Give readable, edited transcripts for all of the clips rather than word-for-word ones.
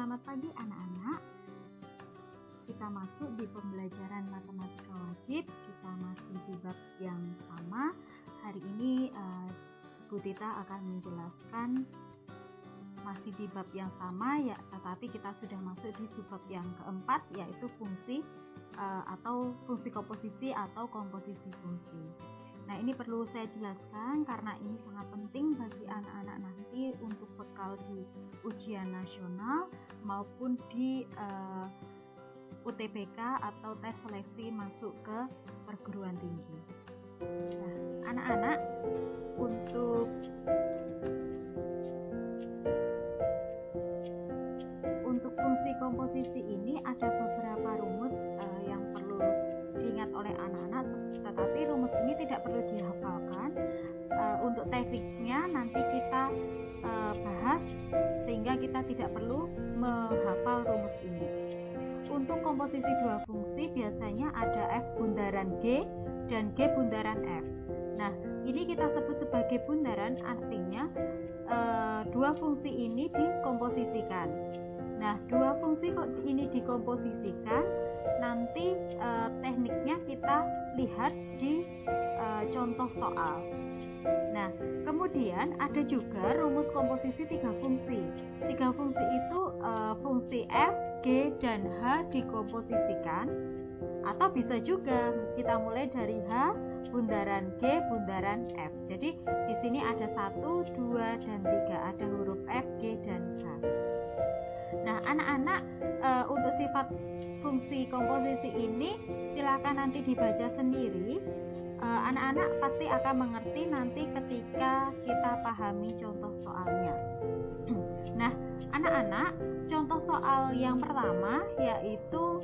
Selamat pagi anak-anak. Kita masuk di pembelajaran matematika wajib. Kita masih di bab yang sama. Hari ini Bu Tita akan menjelaskan masih di bab yang sama ya, tetapi kita sudah masuk di subbab yang keempat, yaitu fungsi atau fungsi komposisi atau komposisi fungsi. Nah, ini perlu saya jelaskan karena ini sangat penting bagi anak-anak nanti untuk bekal di ujian nasional maupun di UTBK atau tes seleksi masuk ke perguruan tinggi. Nah, anak-anak, untuk fungsi komposisi ini ada beberapa rumus yang perlu diingat oleh anak-anak, tetapi rumus ini tidak perlu dihafalkan. Untuk tekniknya nanti kita bahas sehingga kita tidak perlu menghafal rumus ini. Untuk komposisi dua fungsi biasanya ada F bundaran G dan G bundaran F. Nah, ini kita sebut sebagai bundaran, artinya dua fungsi ini dikomposisikan. Nah, dua fungsi ini dikomposisikan, nanti tekniknya kita lihat di contoh soal. Nah, kemudian ada juga rumus komposisi tiga fungsi. Tiga fungsi itu fungsi F, G, dan H dikomposisikan, atau bisa juga kita mulai dari H bundaran G bundaran F. Jadi di sini ada 1, 2, dan 3, ada huruf F, G, dan H. Nah, anak-anak, untuk sifat fungsi komposisi ini silakan nanti dibaca sendiri. Anak-anak pasti akan mengerti nanti ketika kita pahami contoh soalnya. Nah, anak-anak, contoh soal yang pertama yaitu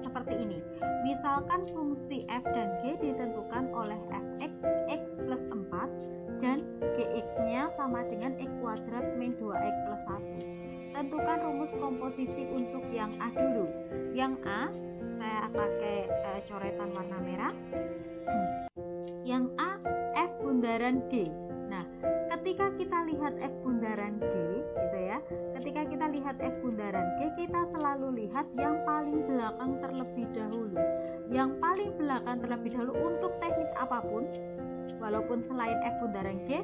seperti ini. Misalkan fungsi F dan G ditentukan oleh fx x plus 4 dan gx-nya sama dengan x kuadrat min 2x plus 1. Tentukan rumus komposisi untuk yang A dulu. Yang A, saya pakai coretan warna merah. Yang A, F bundaran G. Nah, ketika kita lihat F bundaran G, gitu ya. Ketika kita lihat F bundaran G, kita selalu lihat yang paling belakang terlebih dahulu. Yang paling belakang terlebih dahulu untuk teknik apapun, walaupun selain F bundaran G,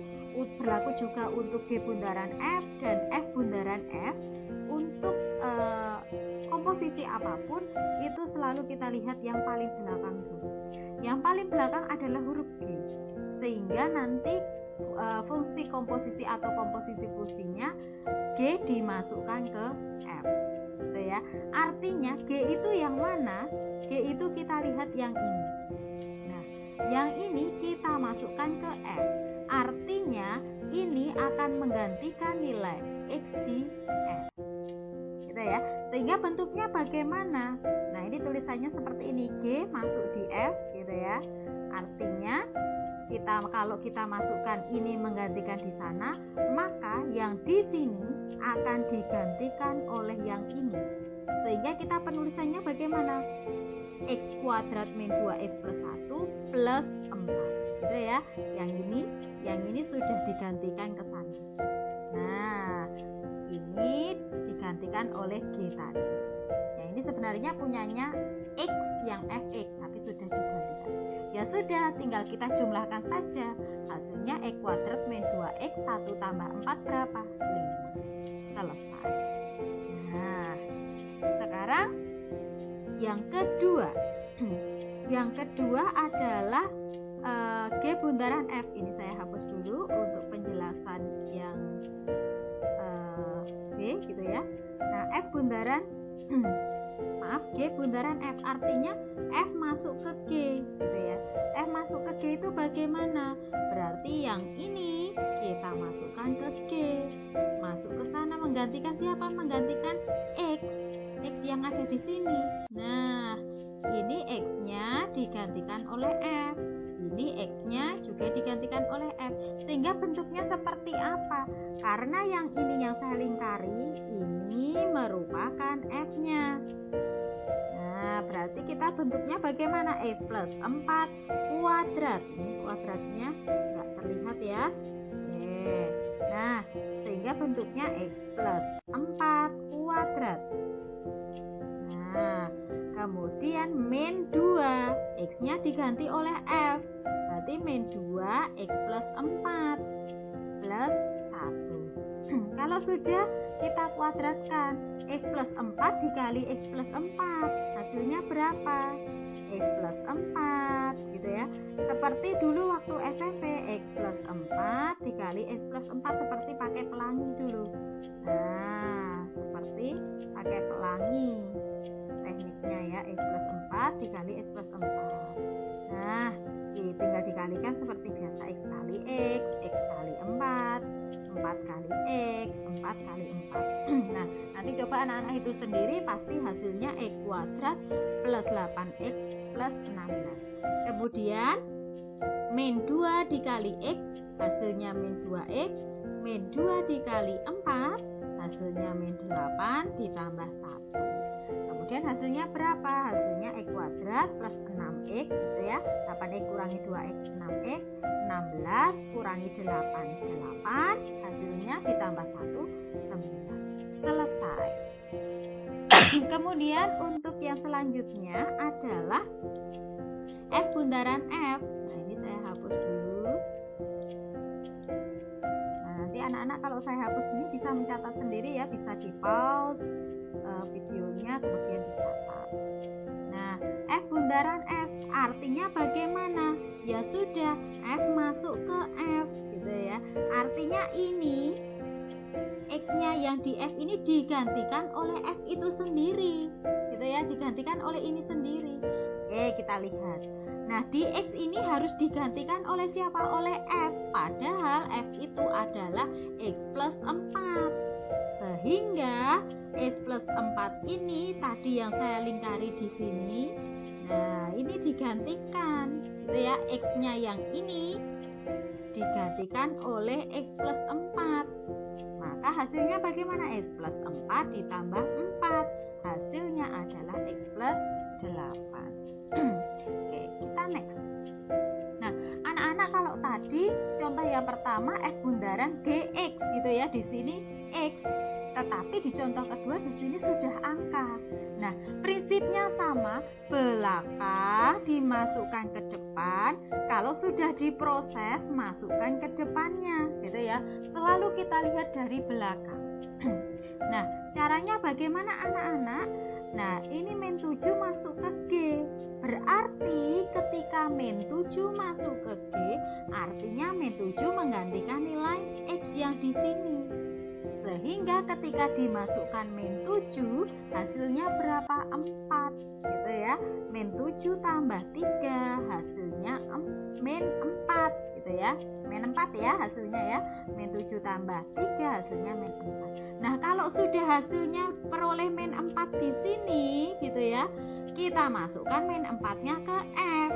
berlaku juga untuk G bundaran F dan F bundaran F. Untuk komposisi apapun, itu selalu kita lihat yang paling belakang dulu. Yang paling belakang adalah huruf G, sehingga nanti fungsi komposisi atau komposisi fungsinya G dimasukkan ke F, gitu ya. Artinya G itu yang mana? G itu kita lihat yang ini. Nah, yang ini kita masukkan ke F. Artinya ini akan menggantikan nilai X di F, gitu ya. Sehingga bentuknya bagaimana? Nah, ini tulisannya seperti ini, G masuk di F, gitu ya. Artinya kalau kita masukkan ini menggantikan di sana, maka yang di sini akan digantikan oleh yang ini. Sehingga kita penulisannya bagaimana? X kuadrat min 2x plus 1 plus 4, gitu ya. Yang ini sudah digantikan ke sana. Nah, ini digantikan oleh G tadi. Ya, ini sebenarnya punyanya X yang fx, tapi sudah digantikan. Ya sudah, tinggal kita jumlahkan saja. Hasilnya X kuadrat min 2x 1 tambah 4 berapa? 5. Selesai. Nah, sekarang yang kedua. Yang kedua adalah G bundaran F. Ini saya hapus dulu untuk penjelasan yang B, gitu ya. Nah, F bundaran G bundaran F, artinya F masuk ke G, gitu ya. F masuk ke G itu bagaimana? Berarti yang ini kita masukkan ke G. Masuk ke sana menggantikan siapa? Menggantikan X. X yang ada di sini. Nah, ini X-nya digantikan oleh F. Ini X-nya juga digantikan oleh F. Sehingga bentuknya seperti apa? Karena yang ini yang saya lingkari, ini merupakan F-nya. Nah, berarti kita bentuknya bagaimana? X plus 4 kuadrat. Ini kuadratnya nggak terlihat ya. Oke. Nah, sehingga bentuknya X plus 4 kuadrat kuadrat. Nah, kemudian min 2, X-nya diganti oleh F. Berarti min 2 X plus 4 plus 1. Kalau sudah kita kuadratkan, X plus 4 dikali X plus 4, hasilnya berapa? X plus 4 gitu ya. Seperti dulu waktu SMP, X plus 4 dikali X plus 4 seperti pakai pelangi dulu. Nah, seperti pakai pelangi tekniknya ya, X plus 4 dikali X plus 4. Nah, tinggal dikalikan seperti biasa, X kali X kali 4, 4 kali X, 4 kali 4. Nah, nanti coba anak-anak itu sendiri, pasti hasilnya X kuadrat plus 8X plus 16. Kemudian min 2 dikali X, hasilnya min 2X, min 2 dikali 4, hasilnya min 8 ditambah 1. Kemudian hasilnya berapa? Hasilnya X kuadrat plus 6X gitu ya. 8X kurangi 2X 6X, 16 kurangi 8 8, hasilnya ditambah 1 9. Selesai. Kemudian untuk yang selanjutnya adalah F bundaran F. Nah, ini saya hapus dulu. Nah, nanti anak-anak kalau saya hapus ini bisa mencatat sendiri ya, bisa di pause videonya kemudian dicatat. Nah, F bundaran F artinya bagaimana? Ya sudah, F masuk ke F gitu ya. Artinya ini X-nya yang di F ini digantikan oleh F itu sendiri gitu ya, digantikan oleh ini sendiri. Oke, kita lihat. Nah, di X ini harus digantikan oleh siapa? Oleh F. Padahal F itu adalah X plus 4. Sehingga X plus 4 ini tadi yang saya lingkari di sini. Nah, ini digantikan gitu ya. X-nya yang ini digantikan oleh X plus 4. Maka hasilnya bagaimana? X plus 4 ditambah 4. Hasilnya adalah X plus 8. Oke, kita next. Nah, anak-anak kalau tadi contoh yang pertama F bundaran GX gitu ya, di sini X. Tetapi di contoh kedua di sini sudah angka. Nah, prinsipnya sama, belakang dimasukkan ke depan, kalau sudah diproses masukkan ke depannya, gitu ya. Selalu kita lihat dari belakang. Nah, caranya bagaimana anak-anak? Nah, ini min 7 masuk ke G. Berarti ketika min 7 masuk ke G, artinya min 7 menggantikan nilai X yang di sini. Sehingga ketika dimasukkan min 7, hasilnya berapa? 4 gitu ya. Min 7 tambah 3, hasilnya min 4 gitu ya. Min 4 ya hasilnya ya. Min 7 tambah 3, hasilnya min 4. Nah, kalau sudah hasilnya peroleh min 4 di sini gitu ya, kita masukkan min 4-nya ke F.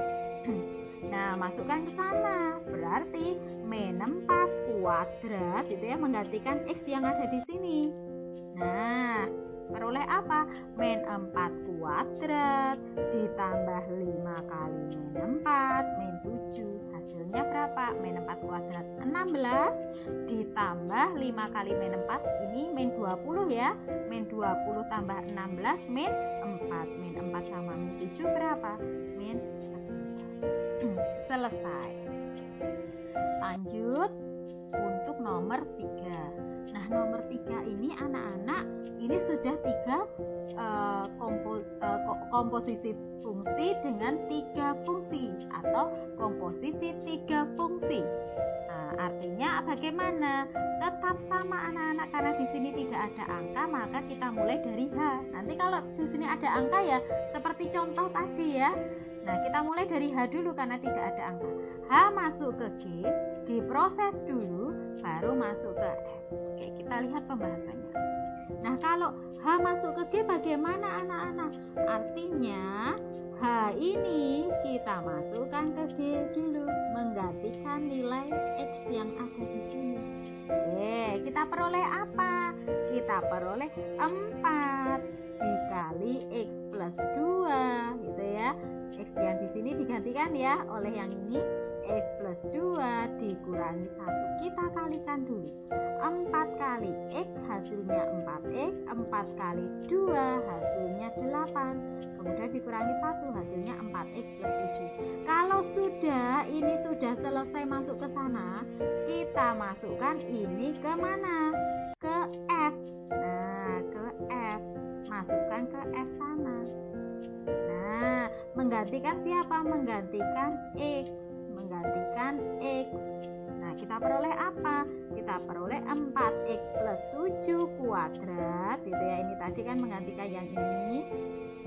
Nah, masukkan ke sana. Berarti min 4 kuadrat gitu ya, menggantikan X yang ada di sini. Nah, peroleh apa? Min 4 kuadrat ditambah 5 kali min 4, min 7. Hasilnya berapa? Min 4 kuadrat 16 ditambah 5 kali min 4, ini min 20 ya. Min 20 tambah 16 min 4. Min 4 sama min 7 berapa? Min 11. Selesai. Lanjut untuk nomor 3. Nah, nomor 3 ini anak-anak, ini sudah 3 komposisi fungsi dengan 3 fungsi atau komposisi 3 fungsi. Nah, artinya bagaimana? Tetap sama anak-anak, karena di sini tidak ada angka, maka kita mulai dari H. Nanti kalau di sini ada angka ya seperti contoh tadi ya. Nah, kita mulai dari H dulu karena tidak ada angka. H masuk ke G, diproses dulu, baru masuk ke F. Oke, kita lihat pembahasannya. Nah, kalau H masuk ke G bagaimana anak-anak? Artinya H ini kita masukkan ke G dulu, menggantikan nilai X yang ada di sini. Oke, kita peroleh apa? Kita peroleh 4 dikali X plus 2 gitu ya. X yang di sini digantikan ya oleh yang ini, X plus 2 dikurangi 1. Kita kalikan dulu. 4 kali X hasilnya 4x, 4 kali 2 hasilnya 8, kemudian dikurangi 1 hasilnya 4x plus 7. Kalau ini sudah selesai masuk ke sana, kita masukkan ini ke mana? Ke F. Nah, ke F, masukkan ke F sana. Nah, menggantikan siapa? Menggantikan X. Nah, kita peroleh apa? Kita peroleh 4x plus 7 kuadrat gitu ya. Ini tadi kan menggantikan yang ini.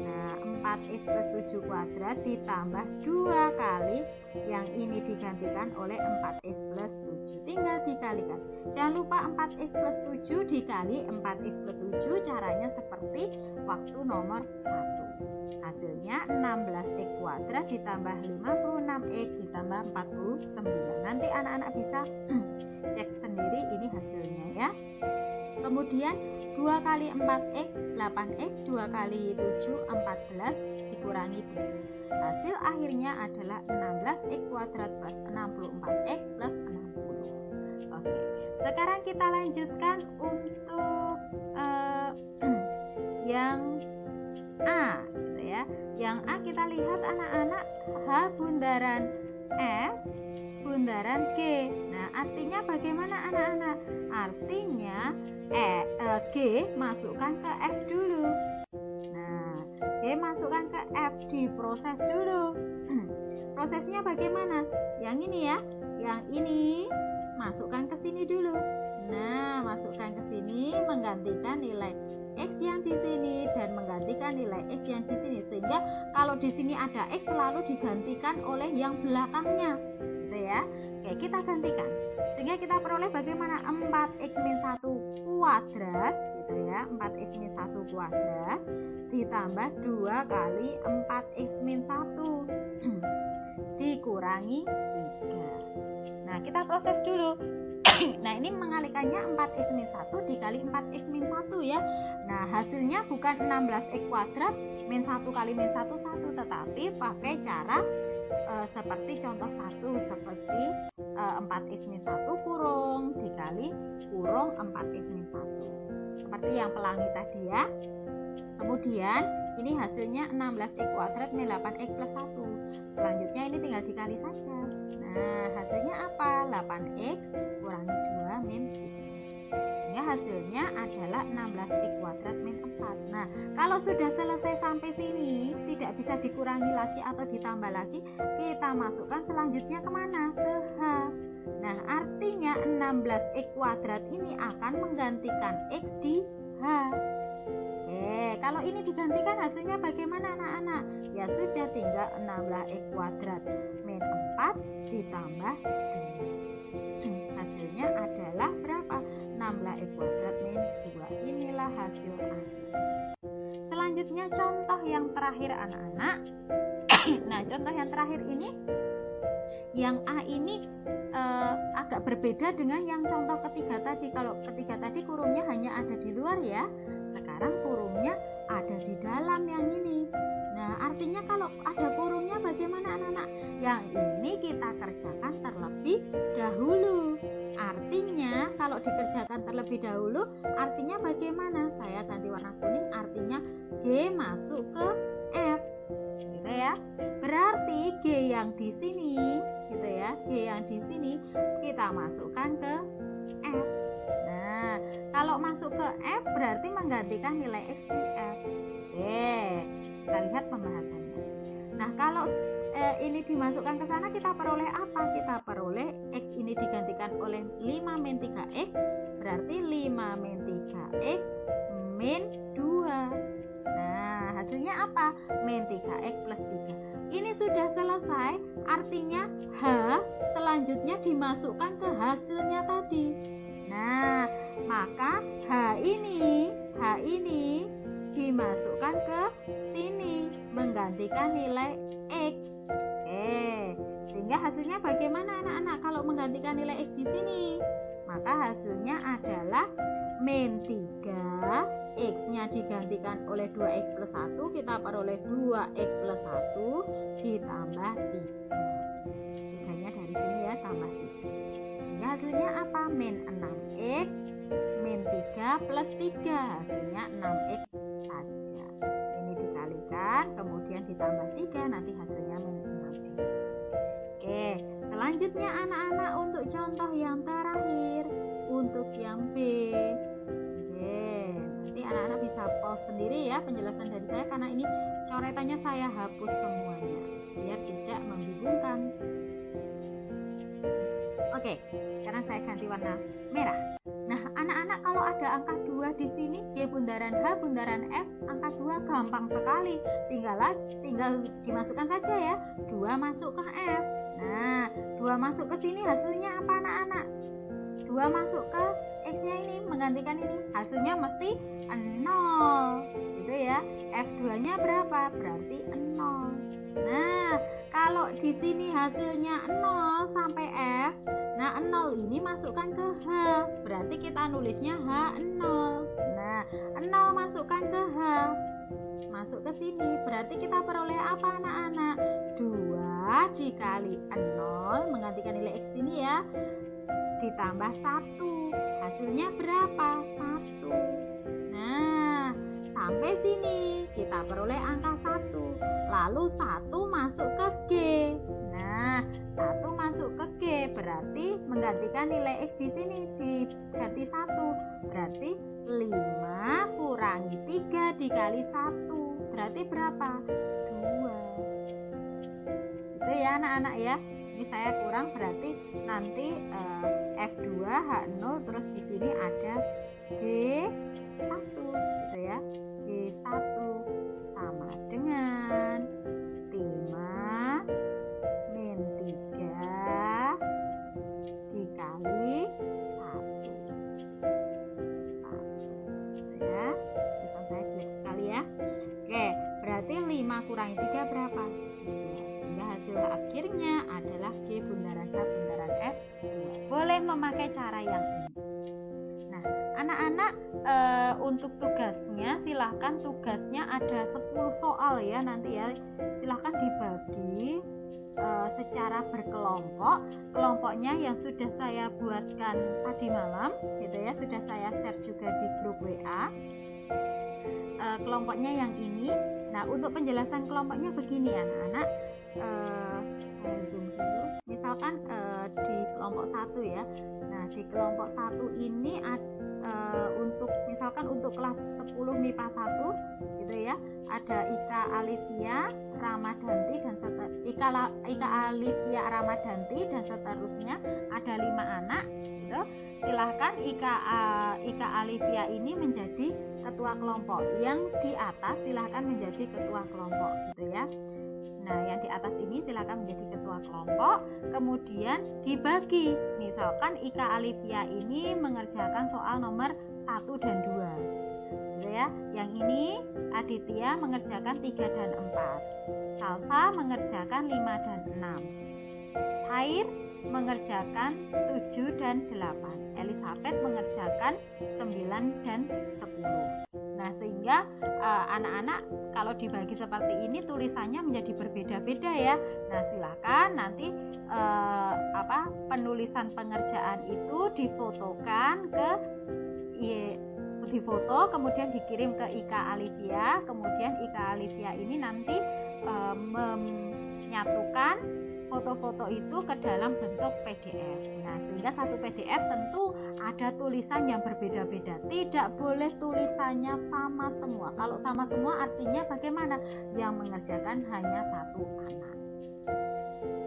Nah, 4x plus 7 kuadrat ditambah 2 kali yang ini digantikan oleh 4x plus 7. Tinggal dikalikan. Jangan lupa 4x plus 7 dikali 4x plus 7 caranya seperti waktu nomor 1. Hasilnya 16x kuadrat ditambah 56x ditambah 49. Nanti anak-anak bisa cek sendiri ini hasilnya ya. Kemudian 2 kali 4x 8x, 2 kali 7 14 dikurangi 3. Hasil akhirnya adalah 16x kuadrat plus 64x plus 60. Oke, sekarang kita lanjutkan untuk yang A gitu ya. Yang A kita lihat anak-anak, H bundaran F bundaran G. Nah, artinya bagaimana anak-anak? Artinya G masukkan ke F dulu. Nah, G masukkan ke F, diproses dulu. Prosesnya bagaimana? Yang ini ya, yang ini masukkan ke sini dulu. Nah, masukkan ke sini menggantikan nilai X yang di sini dan menggantikan nilai X yang di sini, sehingga kalau di sini ada X selalu digantikan oleh yang belakangnya gitu ya. Oke, kita gantikan sehingga kita peroleh bagaimana? 4x min 1 kuadrat gitu ya. 4x min 1 kuadrat ditambah 2 kali 4x min 1 dikurangi 3. Nah, kita proses dulu. Nah, ini mengalikannya 4x min 1 dikali 4x min 1 ya. Nah, hasilnya bukan 16x kuadrat min 1 kali min 1 1, tetapi pakai cara seperti contoh 1, seperti 4x min 1 kurung dikali kurung 4x min 1, seperti yang pelangi tadi ya. Kemudian ini hasilnya 16x kuadrat min 8x plus 1. Selanjutnya ini tinggal dikali saja. Nah, hasilnya apa? 8x kurangi 2 min 3. Sehingga hasilnya adalah 16x kuadrat min 4. Nah, kalau sudah selesai sampai sini, tidak bisa dikurangi lagi atau ditambah lagi, kita masukkan selanjutnya kemana? Ke H. Nah, artinya 16x kuadrat ini akan menggantikan X di H. Kalau ini digantikan hasilnya bagaimana anak-anak? Ya sudah, tinggal 16x kuadrat min 4 ditambah 2. Hasilnya adalah berapa? 16x kuadrat min 2. Inilah hasil akhir. Selanjutnya contoh yang terakhir anak-anak. Nah, contoh yang terakhir ini, yang A ini agak berbeda dengan yang contoh ketiga tadi. Kalau ketiga tadi kurungnya hanya ada di luar ya, sekarang kurungnya ada di dalam yang ini. Nah, artinya kalau ada kurungnya bagaimana anak-anak? Yang ini kita kerjakan terlebih dahulu. Artinya kalau dikerjakan terlebih dahulu, artinya bagaimana? Saya ganti warna kuning, artinya G masuk ke F gitu ya. Berarti G yang di sini gitu ya, G yang di sini kita masukkan ke F. Nah, kalau masuk ke F berarti menggantikan nilai X di F. Oke, kita lihat pembahasannya. Nah, kalau ini dimasukkan ke sana, kita peroleh apa? Kita peroleh X ini digantikan oleh 5 min 3X, berarti 5 min 3X min 2. Nah, hasilnya apa? Min 3X plus 3. Ini sudah selesai, artinya H selanjutnya dimasukkan ke hasilnya tadi. Nah, maka H ini dimasukkan ke sini menggantikan nilai X. Oke, sehingga hasilnya bagaimana anak-anak kalau menggantikan nilai X di sini? Maka hasilnya adalah min 3, X-nya digantikan oleh 2X plus 1, kita peroleh 2X plus 1 ditambah 3. 3-nya dari sini ya, tambah 3. Sehingga hasilnya apa? Min 6X min 3 plus 3, hasilnya 6x saja. Ini dikalikan, kemudian ditambah 3, nanti hasilnya min 6x. Oke, selanjutnya anak-anak untuk contoh yang terakhir, untuk yang B. Oke, nanti anak-anak bisa pause sendiri ya penjelasan dari saya, karena ini coretannya saya hapus semuanya biar tidak membingungkan. Oke, sekarang saya ganti warna merah. Nah, anak-anak kalau ada angka 2 di sini, G bundaran H bundaran F, angka 2 gampang sekali. Tinggal dimasukkan saja ya. 2 masuk ke F. Nah, 2 masuk ke sini hasilnya apa anak-anak? 2 masuk ke X-nya ini, menggantikan ini. Hasilnya mesti 0. Gitu ya. F2-nya berapa? Berarti 0. Nah, kalau di sini hasilnya 0 sampai F, nah 0 ini masukkan ke H, berarti kita nulisnya H0. Nah, 0 masukkan ke H, masuk ke sini, berarti kita peroleh apa anak-anak? 2 dikali 0, menggantikan nilai X sini ya, ditambah 1, hasilnya berapa? 1. Nah, sampai sini kita peroleh angka 1. Lalu 1 masuk ke G. Nah, 1 masuk ke G berarti menggantikan nilai X di sini diganti 1. Berarti 5 kurangi 3 dikali 1. Berarti berapa? 2. Itu ya anak-anak ya. Ini saya kurang, berarti nanti F2 H0, terus di sini ada G1 gitu ya. G1 sama dengan 5 min 3 dikali 1 gitu ya. Tulisan saya jelek sekali ya. Oke, berarti 5 kurangi 3 berapa? 2. Sehingga hasil akhirnya adalah G bundaran H bundaran F 2. Boleh memakai cara yang ini. Nah, anak-anak untuk tugasnya, silahkan tugasnya ada 10 soal ya nanti ya, silahkan dibagi secara berkelompok. Kelompoknya yang sudah saya buatkan tadi malam gitu ya, sudah saya share juga di grup WA. Kelompoknya yang ini. Nah, untuk penjelasan kelompoknya begini anak-anak, saya zoom dulu. Misalkan di kelompok 1 ya. Nah, di kelompok 1 ini untuk misalkan untuk kelas 10 MIPA 1 gitu ya, ada Ika Alifia Ramadanti dan Ika Alifia Ramadanti dan seterusnya, ada 5 anak gitu. Silahkan Ika Alifia ini menjadi ketua kelompok, yang di atas silahkan menjadi ketua kelompok gitu ya. Nah, yang di atas ini silakan menjadi ketua kelompok, kemudian dibagi. Misalkan Ika Alifia ini mengerjakan soal nomor 1 dan 2. Gitu ya. Yang ini Aditya mengerjakan 3 dan 4. Salsa mengerjakan 5 dan 6. Thair mengerjakan 7 dan 8. Elizabeth mengerjakan 9 dan 10. Nah, sehingga anak-anak kalau dibagi seperti ini tulisannya menjadi berbeda-beda ya. Nah, silakan nanti penulisan pengerjaan itu difotokan difoto, kemudian dikirim ke Ika Alifia. Kemudian Ika Alifia ini nanti menyatukan foto-foto itu ke dalam bentuk PDF. Nah, sehingga satu PDF tentu ada tulisan yang berbeda-beda. Tidak boleh tulisannya sama semua. Kalau sama semua artinya bagaimana? Yang mengerjakan hanya 1 anak.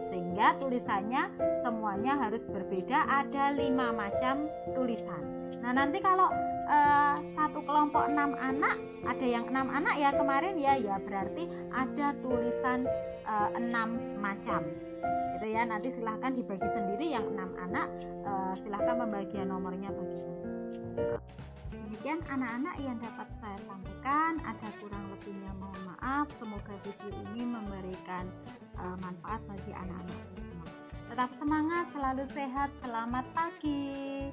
Sehingga tulisannya semuanya harus berbeda, ada 5 macam tulisan. Nah, nanti kalau satu kelompok 6 anak, ada yang 6 anak ya kemarin ya berarti ada tulisan 6 macam gitu ya. Nanti silahkan dibagi sendiri yang 6 anak, silahkan pembagian nomornya bagaimana. Demikian anak-anak yang dapat saya sampaikan, ada kurang lebihnya mohon maaf. Semoga video ini memberikan manfaat bagi anak-anak semua. Tetap semangat, selalu sehat, selamat pagi.